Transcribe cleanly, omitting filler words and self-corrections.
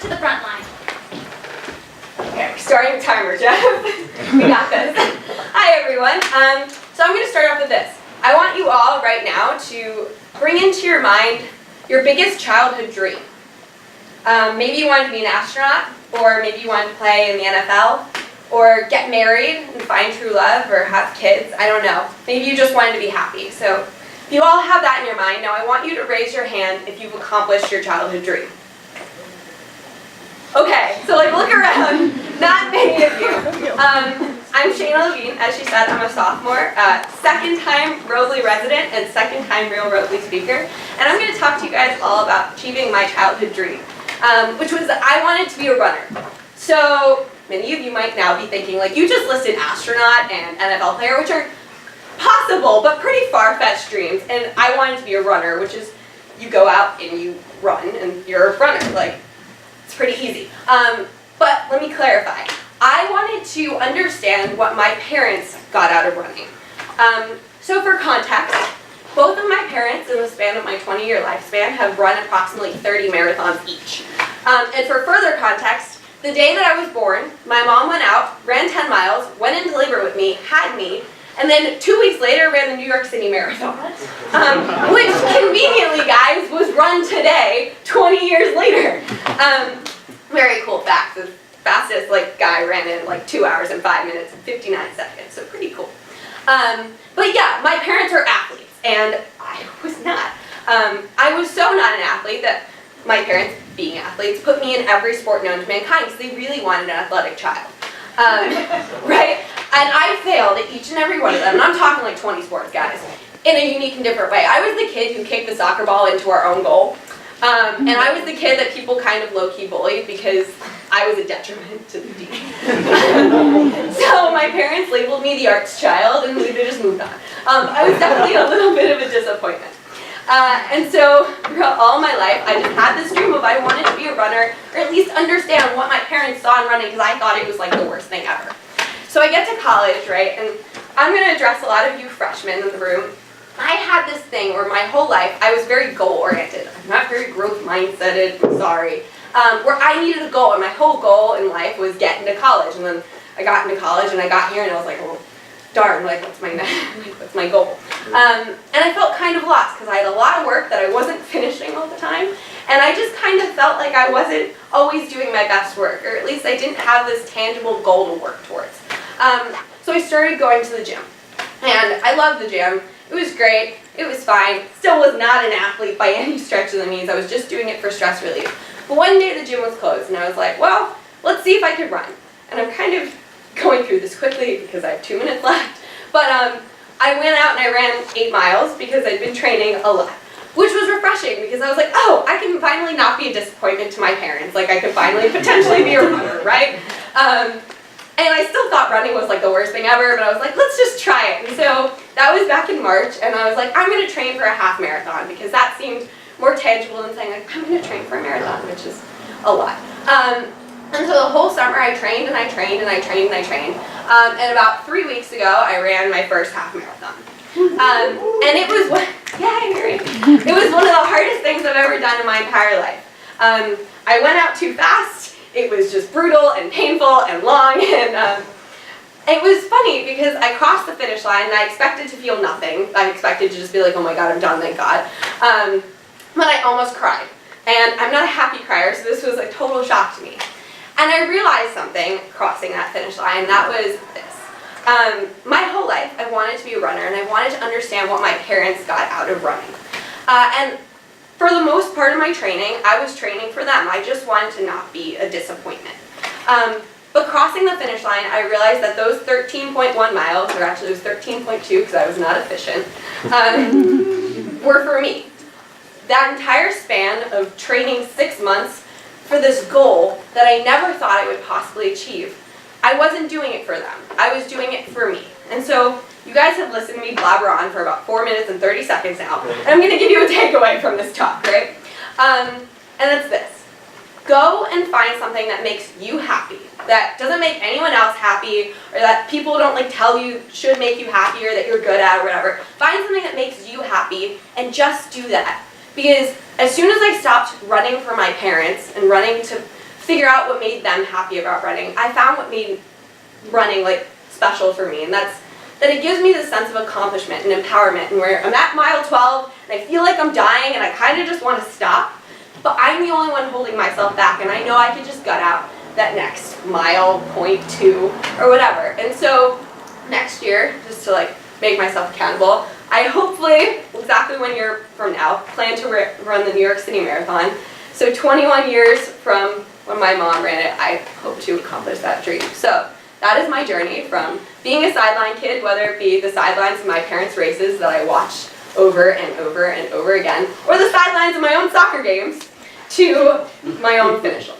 to the front line. Okay, we're starting the timer, Jeff. We got this. Hi, everyone. So I'm going to start off with this. I want you all right now to bring into your mind your biggest childhood dream. Maybe you wanted to be an astronaut, or maybe you wanted to play in the NFL, or get married and find true love, or have kids. I don't know. Maybe you just wanted to be happy. So if you all have that in your mind, now I want you to raise your hand if you've accomplished your childhood dream. Okay, so look around. Not many of you. I'm Shana, as she said. I'm a sophomore, second time Roble resident and second time real Roble speaker. And I'm going to talk to you guys all about achieving my childhood dream, which was that I wanted to be a runner. So many of you might now be thinking, you just listed astronaut and NFL player, which are possible but pretty far-fetched dreams. And I wanted to be a runner, which is you go out and you run and you're a runner. It's pretty easy. But let me clarify. I wanted to understand what my parents got out of running. So for context, both of my parents in the span of my 20-year lifespan have run approximately 30 marathons each. And for further context, the day that I was born, my mom went out, ran 10 miles, went into labor with me, had me, and then 2 weeks later ran the New York City Marathon, which conveniently, guys, was run today, 20 years later. Very cool fact. The fastest guy ran in 2 hours and 5 minutes and 59 seconds, so pretty cool. But yeah, my parents are athletes, and I was not. I was so not an athlete that my parents, being athletes, put me in every sport known to mankind because they really wanted an athletic child. Right? And I failed at each and every one of them, and I'm talking 20 sports, guys, in a unique and different way. I was the kid who kicked the soccer ball into our own goal. And I was the kid that people kind of low-key bullied because I was a detriment to the team. So my parents labeled me the arts child, and they just moved on. I was definitely a little bit of a disappointment. And so throughout all my life, I just had this dream of I wanted to be a runner, or at least understand what my parents saw in running, because I thought it was the worst thing ever. So I get to college, right, and I'm going to address a lot of you freshmen in the room. I had this thing where my whole life I was very goal-oriented. I'm not very growth-mindseted, I'm sorry. Where I needed a goal, and my whole goal in life was get into college. And then I got into college, and I got here, and I was like, well, darn, what's my goal? And I felt kind of lost, because I had a lot of work that I wasn't finishing all the time, and I just kind of felt like I wasn't always doing my best work, or at least I didn't have this tangible goal to work towards. So I started going to the gym, and I loved the gym. It was great, it was fine, still was not an athlete by any stretch of the means, I was just doing it for stress relief. But one day the gym was closed, and I was like, well, let's see if I could run. And I'm kind of going through this quickly because I have 2 minutes left. But I went out and I ran 8 miles because I'd been training a lot, which was refreshing because I was like, oh, I can finally not be a disappointment to my parents. I could finally potentially be a runner, right? And I still thought running was the worst thing ever, but I was like, let's just try it. And so that was back in March, and I was like, I'm going to train for a half marathon because that seemed more tangible than saying I'm going to train for a marathon, which is a lot. And so the whole summer I trained and I trained and I trained and I trained. And about 3 weeks ago, I ran my first half marathon. And it was it was one of the hardest things I've ever done in my entire life. I went out too fast. It was just brutal and painful and long, and it was funny because I crossed the finish line and I expected to feel nothing. I expected to just be like, oh my god, I'm done, thank god. But I almost cried. And I'm not a happy crier, so this was a total shock to me. And I realized something crossing that finish line, and that was this. My whole life I wanted to be a runner, and I wanted to understand what my parents got out of running. And for the most part of my training, I was training for them. I just wanted to not be a disappointment. But crossing the finish line, I realized that those 13.1 miles, or actually it was 13.2 because I was not efficient, were for me. That entire span of training 6 months for this goal that I never thought I would possibly achieve, I wasn't doing it for them. I was doing it for me. And so you guys have listened to me blabber on for about 4 minutes and 30 seconds now, and I'm going to give you a takeaway from this talk, right? And it's this. Go and find something that makes you happy, that doesn't make anyone else happy, or that people don't tell you should make you happy or that you're good at or whatever. Find something that makes you happy and just do that. Because as soon as I stopped running for my parents and running to figure out what made them happy about running. I found what made running like special for me, and that's that it gives me this sense of accomplishment and empowerment, and where I'm at mile 12 and I feel like I'm dying and I kind of just want to stop, but I'm the only one holding myself back, and I know I could just gut out that next mile, 0.2 or whatever. And so next year, just to like make myself accountable, I hopefully, exactly 1 year from now, plan to run the New York City Marathon. So 21 years from when my mom ran it, I hope to accomplish that dream. So that is my journey from being a sideline kid, whether it be the sidelines of my parents' races that I watched over and over and over again, or the sidelines of my own soccer games, to my own finish line.